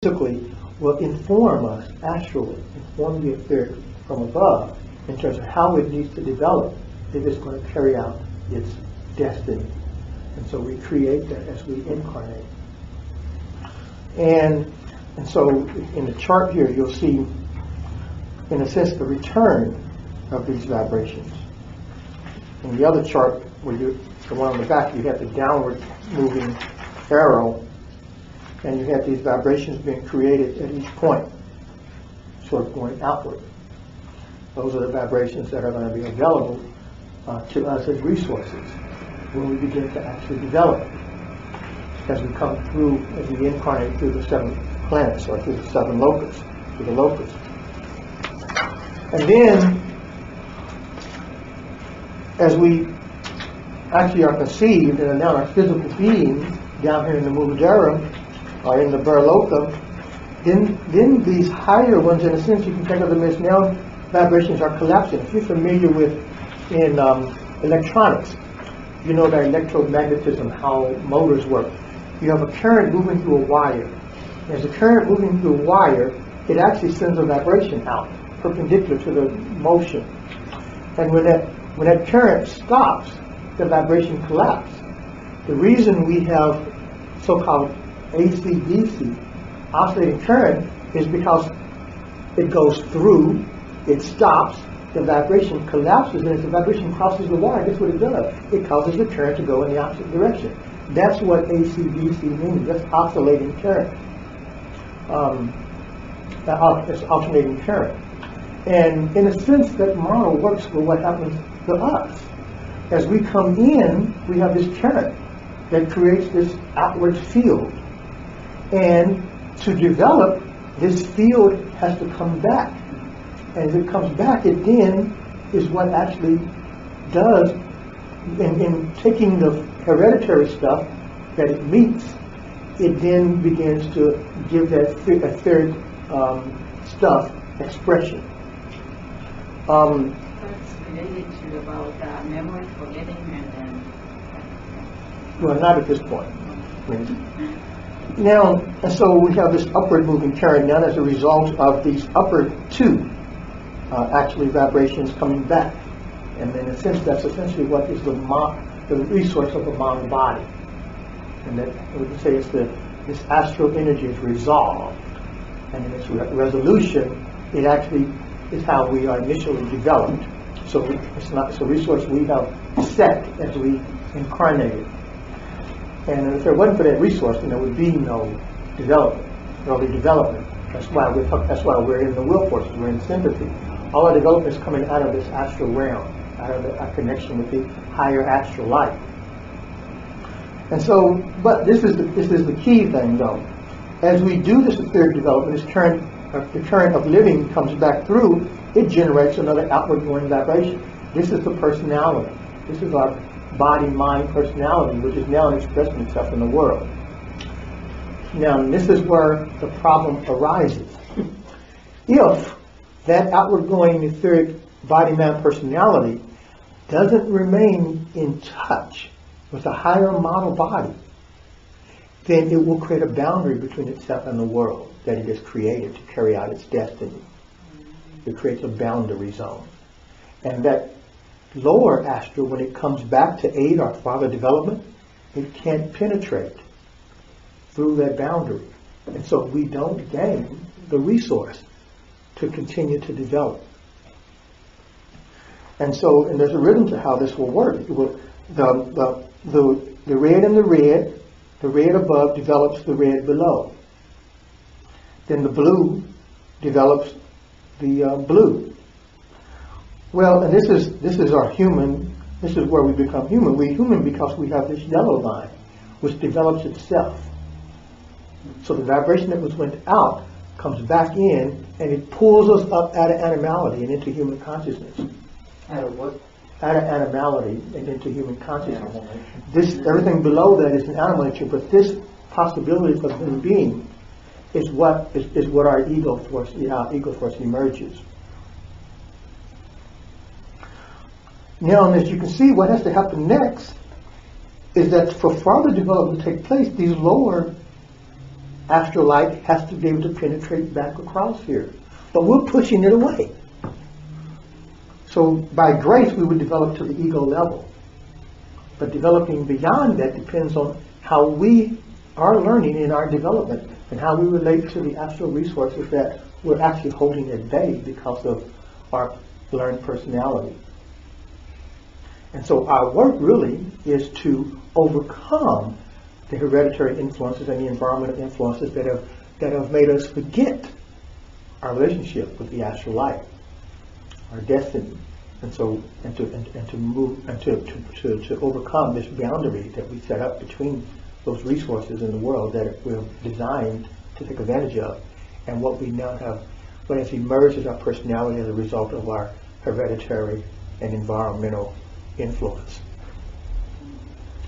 typically will inform us astrally, inform the etheric from above in terms of how it needs to develop if it's going to carry out its destiny. And so we create that as we incarnate. And so in the chart here, you'll see, in a sense, the return of these vibrations. In the other chart, the one on the back, you have the downward moving arrow, and you have these vibrations being created at each point, sort of going outward. Those are the vibrations that are going to be available to us as resources when we begin to actually develop, as we come through, as we incarnate through the 7 planets, or through the 7 locusts, through the locusts. And then, as we actually are conceived and are now our physical beings down here in the Muladhara, or in the Burloka, then these higher ones, in a sense, you can think of them as now vibrations are collapsing. If you're familiar with in electronics, you know that electromagnetism, how motors work. You have a current moving through a wire. As the current moving through a wire, it actually sends a vibration out, perpendicular to the motion. And when that current stops, the vibration collapses. The reason we have so-called AC/DC, oscillating current, is because it goes through, it stops, the vibration collapses, and as the vibration crosses the wire, that's what it does. It causes the current to go in the opposite direction. That's what AC/DC means. That's oscillating current. It's alternating current. And in a sense, that model works for what happens to us. As we come in, we have this current that creates this outward field. And to develop, this field has to come back. And if it comes back, it then is what actually does, in taking the hereditary stuff that it meets, it then begins to give that etheric stuff expression. That's related to about memory, forgetting, and then... Well, not at this point. Now, and so we have this upward moving current now as a result of these upward 2 actually vibrations coming back. And in a sense, that's essentially what is the resource of the mind body. And that we can say it's this astral energy is resolved. And in its resolution, it actually is how we are initially developed. So it's a resource we have set as we incarnated. And if there wasn't for that resource, then there would be no development, early development. That's why we're in the will forces, we're in sympathy. All our development is coming out of this astral realm, out of our connection with the higher astral light. And so, but this is the key thing, though. As we do this etheric development, the current of living comes back through, it generates another outward going vibration. This is the personality. This is our body, mind, personality, which is now expressing itself in the world. Now, this is where the problem arises. If that outward going etheric body, mind, personality doesn't remain in touch with a higher model body, then it will create a boundary between itself and the world that it has created to carry out its destiny. It creates a boundary zone. And that lower astral, when it comes back to aid our farther development, it can't penetrate through that boundary. And so we don't gain the resource to continue to develop. And so, and there's a rhythm to how this will work. The red and the red above develops the red below. Then the blue develops the blue. Well, and this is our human, this is where we become human. We're human because we have this yellow line, which develops itself. So the vibration that went out comes back in, and it pulls us up out of animality and into human consciousness. Out of what? Out of animality and into human consciousness. This, everything below that is an animal nature, but this possibility for human being is what our ego force emerges. Now, and as you can see, what has to happen next is that for farther development to take place, these lower astral light has to be able to penetrate back across here. But we're pushing it away. So by grace, we would develop to the ego level. But developing beyond that depends on how we are learning in our development and how we relate to the astral resources that we're actually holding at bay because of our learned personality. And so our work really is to overcome the hereditary influences and the environmental influences that have made us forget our relationship with the astral light, our destiny, and so to overcome this boundary that we set up between those resources in the world that we're designed to take advantage of, and what we now have, what has emerged as our personality as a result of our hereditary and environmental influence,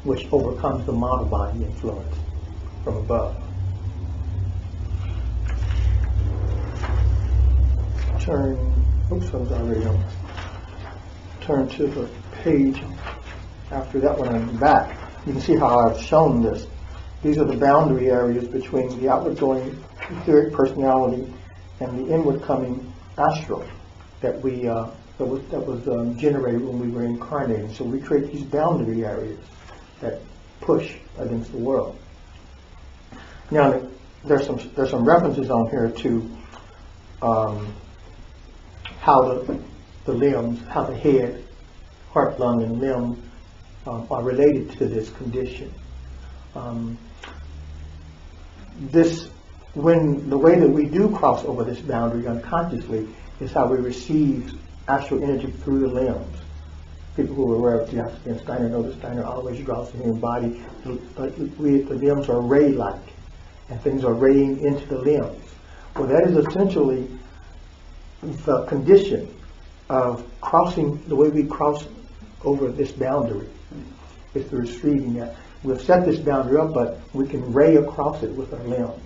which overcomes the model body influence from above. Oops, I was already on. Turn to the page after that one on the back. You can see how I've shown this. These are the boundary areas between the outward going etheric personality and the inward coming astral that was generated when we were incarnating. So we create these boundary areas that push against the world. Now there's some references on here to how the limbs, how the head, heart, lung, and limb are related to this condition. When the way that we do cross over this boundary unconsciously is how we receive astral energy through the limbs. People who are aware of theosophy and Steiner know that Steiner always draws the human body, but the limbs are ray-like, and things are raying into the limbs. Well, that is essentially the condition of crossing, the way we cross over this boundary is through receiving that. We've set this boundary up, but we can ray across it with our limbs.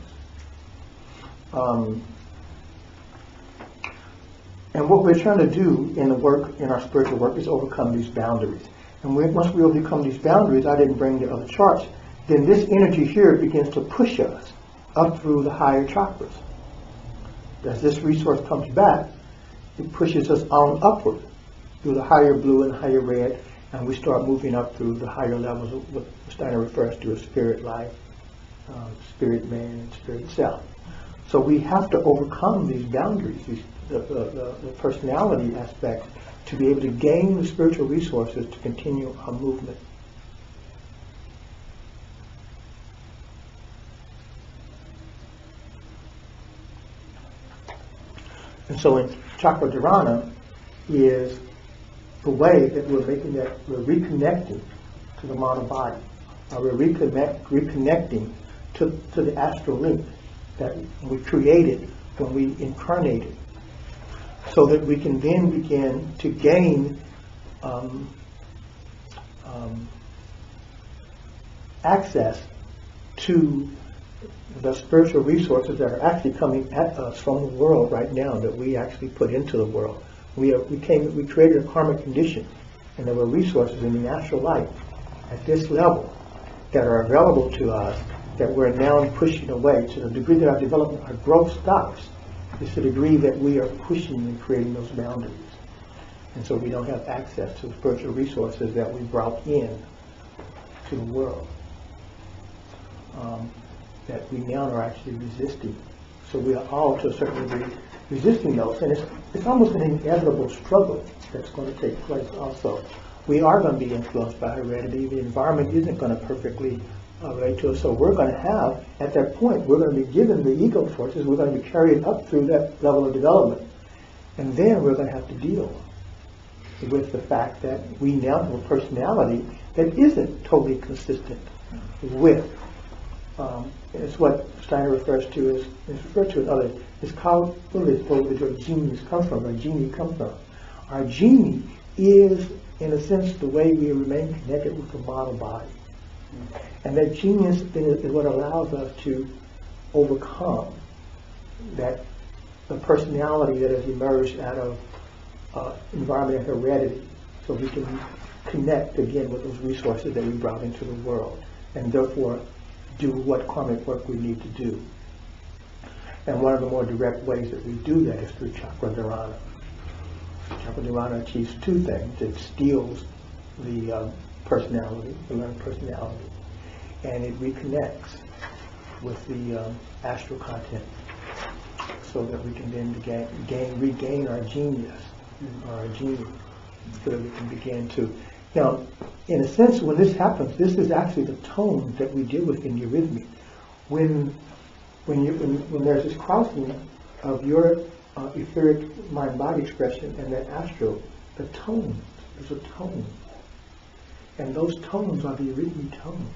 And what we're trying to do in the work, in our spiritual work, is overcome these boundaries. And once we overcome these boundaries, I didn't bring the other charts, then this energy here begins to push us up through the higher chakras. As this resource comes back, it pushes us on upward through the higher blue and higher red, and we start moving up through the higher levels of what Steiner refers to as spirit life, spirit man, and spirit self. So we have to overcome these boundaries, the personality aspects, to be able to gain the spiritual resources to continue our movement. And so in chakra dharana is the way that we're making that, we're reconnecting to the model body. We're reconnecting to the astral link that we created when we incarnated, so that we can then begin to gain access to the spiritual resources that are actually coming at us from the world right now, that we actually put into the world. We created a karmic condition, and there were resources in the astral light at this level that are available to us that we're now pushing away. To the degree that our development, our growth stops, is the degree that we are pushing and creating those boundaries. And so we don't have access to the spiritual resources that we brought in to the world, that we now are actually resisting. So we are all, to a certain degree, resisting those. And it's almost an inevitable struggle that's going to take place also. We are going to be influenced by heredity. The environment isn't going to perfectly relate to us. So we're going to have, at that point, we're going to be given the ego forces. We're going to be carried up through that level of development. And then we're going to have to deal with the fact that we now have a personality that isn't totally consistent with it's what Steiner refers to as, it's referred to in others, it's called, where genies come from, or genie come from. Our genie is, in a sense, the way we remain connected with the model body. And that genius is what allows us to overcome that, the personality that has emerged out of environment and heredity, so we can connect again with those resources that we brought into the world, and therefore do what karmic work we need to do And one of the more direct ways that we do that is through Cakras2. Cakras2 achieves two things. It steals the personality, the learned personality, and it reconnects with the astral content so that we can then regain our genius, or our genie, so that we can begin to... Now, in a sense, when this happens, this is actually the tone that we deal with in eurythmy. When there's this crossing of your etheric mind-body expression and that astral, the tones, there's a tone. And those tones are the eurythmy tones.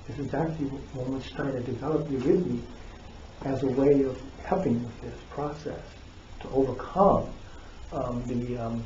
This is actually when we're starting to develop eurythmy as a way of helping with this process to overcome the